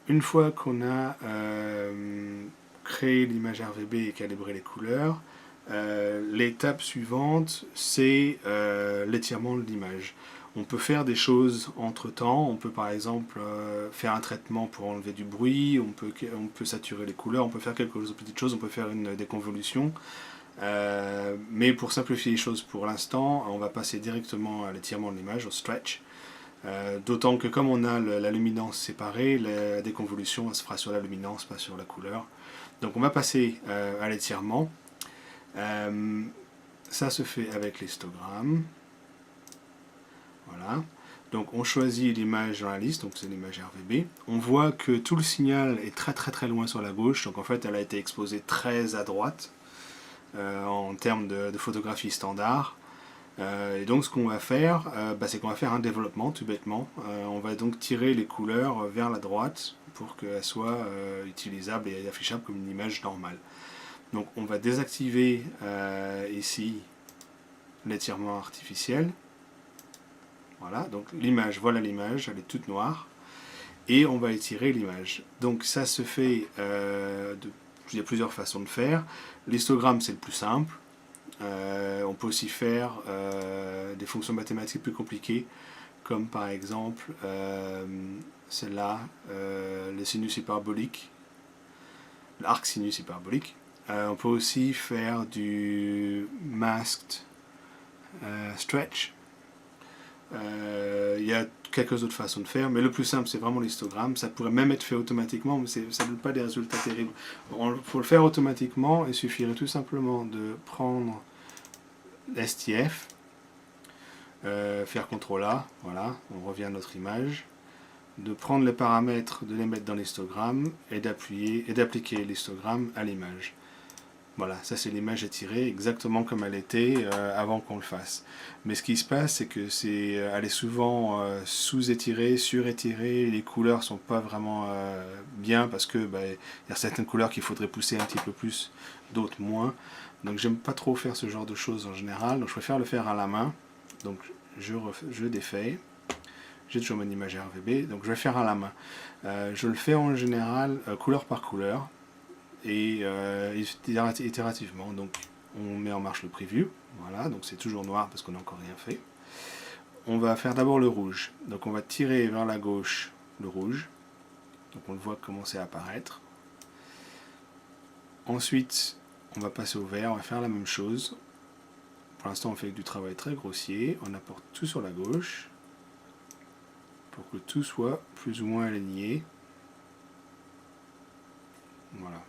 une fois qu'on a créé l'image RVB et calibré les couleurs, l'étape suivante, c'est l'étirement de l'image. On peut faire des choses entre temps, on peut par exemple faire un traitement pour enlever du bruit, on peut saturer les couleurs, on peut faire quelques petites choses, on peut faire une déconvolution. Mais pour simplifier les choses pour l'instant, on va passer directement à l'étirement de l'image, au stretch. D'autant que comme on a la luminance séparée, la déconvolution se fera sur la luminance, pas sur la couleur. Donc on va passer à l'étirement. Ça se fait avec l'histogramme. Voilà. Donc on choisit l'image dans la liste, donc c'est l'image RVB. On voit que tout le signal est très loin sur la gauche, donc en fait elle a été exposée très à droite en termes de photographie standard. Et donc ce qu'on va faire, c'est qu'on va faire un développement tout bêtement. On va donc tirer les couleurs vers la droite pour qu'elles soient utilisables et affichables comme une image normale. Donc on va désactiver ici l'étirement artificiel. Voilà, donc l'image, voilà l'image, elle est toute noire. Et on va étirer l'image. Donc ça se fait, il y a plusieurs façons de faire. L'histogramme c'est le plus simple. On peut aussi faire des fonctions mathématiques plus compliquées, comme par exemple celle-là, le sinus hyperbolique, l'arc sinus hyperbolique. On peut aussi faire du masked stretch. Il y a quelques autres façons de faire, mais le plus simple c'est vraiment l'histogramme. Ça pourrait même être fait automatiquement, mais ça ne donne pas des résultats terribles. Pour le faire automatiquement, il suffirait tout simplement de prendre STF, faire CTRL-A, voilà, on revient à notre image, de prendre les paramètres, de les mettre dans l'histogramme et d'appliquer l'histogramme à l'image. Voilà, ça c'est l'image étirée exactement comme elle était avant qu'on le fasse. Mais ce qui se passe, c'est que elle est souvent sous-étirée, sur-étirée, les couleurs sont pas vraiment bien parce que y a certaines couleurs qu'il faudrait pousser un petit peu plus, d'autres moins. Donc j'aime pas trop faire ce genre de choses en général, donc je préfère le faire à la main. Donc je défais, j'ai toujours mon image RVB, donc je vais faire à la main. Je le fais en général couleur par couleur et itérativement. Donc on met en marche le preview, voilà, donc c'est toujours noir parce qu'on n'a encore rien fait. On va faire d'abord le rouge, donc on va tirer vers la gauche le rouge, donc on le voit commencer à apparaître. Ensuite on va passer au vert, on va faire la même chose. Pour l'instant on fait du travail très grossier, on apporte tout sur la gauche pour que tout soit plus ou moins aligné. Voilà.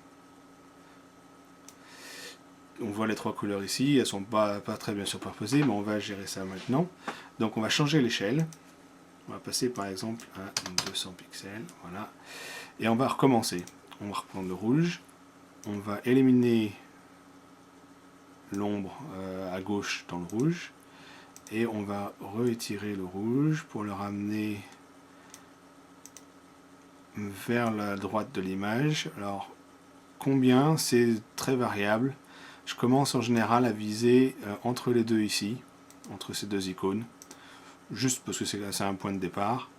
On voit les trois couleurs ici, elles ne sont pas très bien superposées, mais on va gérer ça maintenant. Donc on va changer l'échelle. On va passer par exemple à 200 pixels, voilà. Et on va recommencer. On va reprendre le rouge. On va éliminer l'ombre à gauche dans le rouge. Et on va réétirer le rouge pour le ramener vers la droite de l'image. Alors, combien? C'est très variable. Je commence en général à viser entre les deux ici, entre ces deux icônes, juste parce que c'est un point de départ.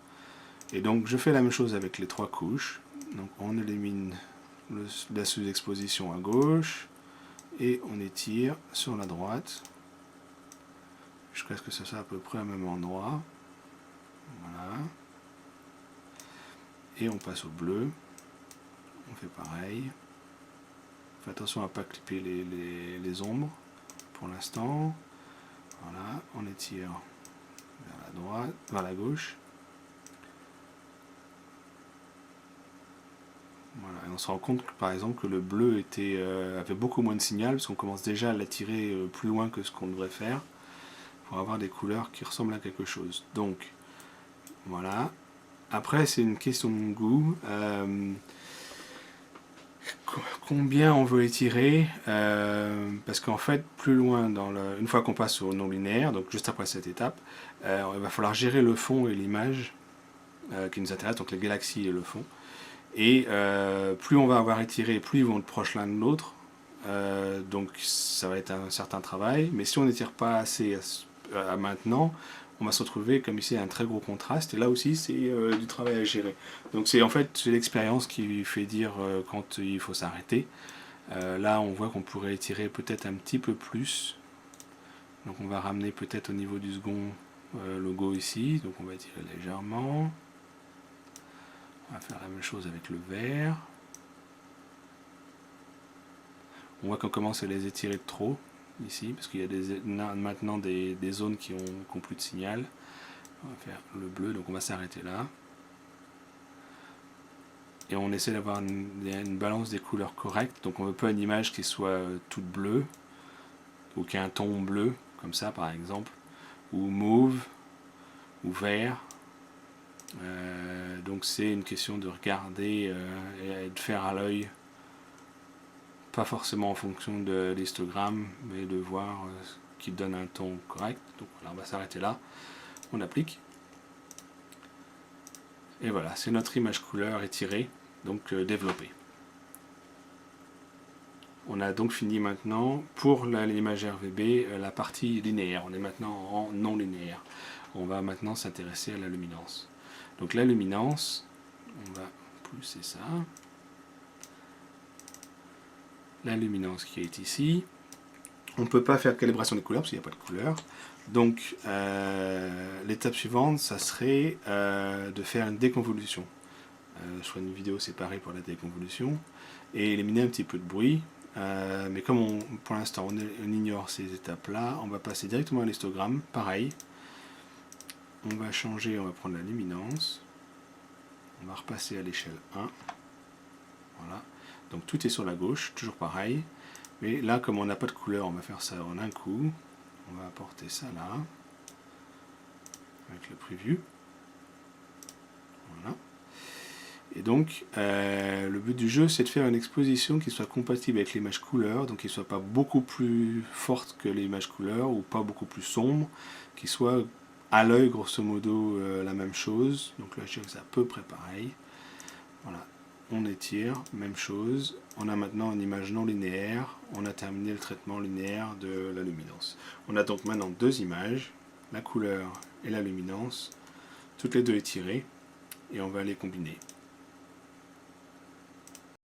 Et donc je fais la même chose avec les trois couches. Donc on élimine la sous-exposition à gauche et on étire sur la droite jusqu'à ce que ça soit à peu près au même endroit. Voilà. Et on passe au bleu. On fait pareil. Fais attention à ne pas clipper les ombres pour l'instant. Voilà, on étire vers la droite, vers la gauche. Voilà, et on se rend compte que, par exemple que le bleu avait beaucoup moins de signal parce qu'on commence déjà à l'attirer plus loin que ce qu'on devrait faire pour avoir des couleurs qui ressemblent à quelque chose. Donc voilà. Après c'est une question de goût. Combien on veut étirer parce qu'en fait plus loin une fois qu'on passe au non linéaire, donc juste après cette étape, il va falloir gérer le fond et l'image qui nous intéresse, donc les galaxies et le fond. Et plus on va avoir étiré, plus ils vont être proches l'un de l'autre. Donc ça va être un certain travail. Mais si on n'étire pas assez à maintenant, on va se retrouver comme ici un très gros contraste, et là aussi c'est du travail à gérer. Donc c'est en fait c'est l'expérience qui fait dire quand il faut s'arrêter. Là on voit qu'on pourrait étirer peut-être un petit peu plus, donc on va ramener peut-être au niveau du second logo ici, donc on va étirer légèrement. On va faire la même chose avec le vert. On voit qu'on commence à les étirer de trop ici, parce qu'il y a maintenant des zones qui ont plus de signal. On va faire le bleu, donc on va s'arrêter là. Et on essaie d'avoir une balance des couleurs correcte. Donc on ne veut pas une image qui soit toute bleue, ou qui ait un ton bleu, comme ça par exemple, ou mauve, ou vert. Donc c'est une question de regarder et de faire à l'œil, pas forcément en fonction de l'histogramme, mais de voir ce qui donne un ton correct. Donc voilà, on va s'arrêter là, on applique. Et voilà, c'est notre image couleur étirée, donc développée. On a donc fini maintenant pour l'image RVB la partie linéaire. On est maintenant en non linéaire. On va maintenant s'intéresser à la luminance. Donc la luminance, on va pousser ça. La luminance qui est ici. On ne peut pas faire calibration des couleurs parce qu'il n'y a pas de couleur. Donc l'étape suivante, ça serait de faire une déconvolution. Je ferai une vidéo séparée pour la déconvolution et éliminer un petit peu de bruit. Mais comme pour l'instant on ignore ces étapes-là, on va passer directement à l'histogramme. Pareil, on va changer, on va prendre la luminance. On va repasser à l'échelle 1. Voilà. Donc tout est sur la gauche, toujours pareil. Mais là, comme on n'a pas de couleur, on va faire ça en un coup. On va apporter ça là, avec le preview. Voilà. Et donc, le but du jeu, c'est de faire une exposition qui soit compatible avec l'image couleur, donc qui ne soit pas beaucoup plus forte que l'image couleur, ou pas beaucoup plus sombre, qui soit à l'œil, grosso modo, la même chose. Donc là, je dirais que c'est à peu près pareil. Voilà. On étire, même chose. On a maintenant une image non linéaire. On a terminé le traitement linéaire de la luminance. On a donc maintenant deux images, la couleur et la luminance, toutes les deux étirées, et on va les combiner.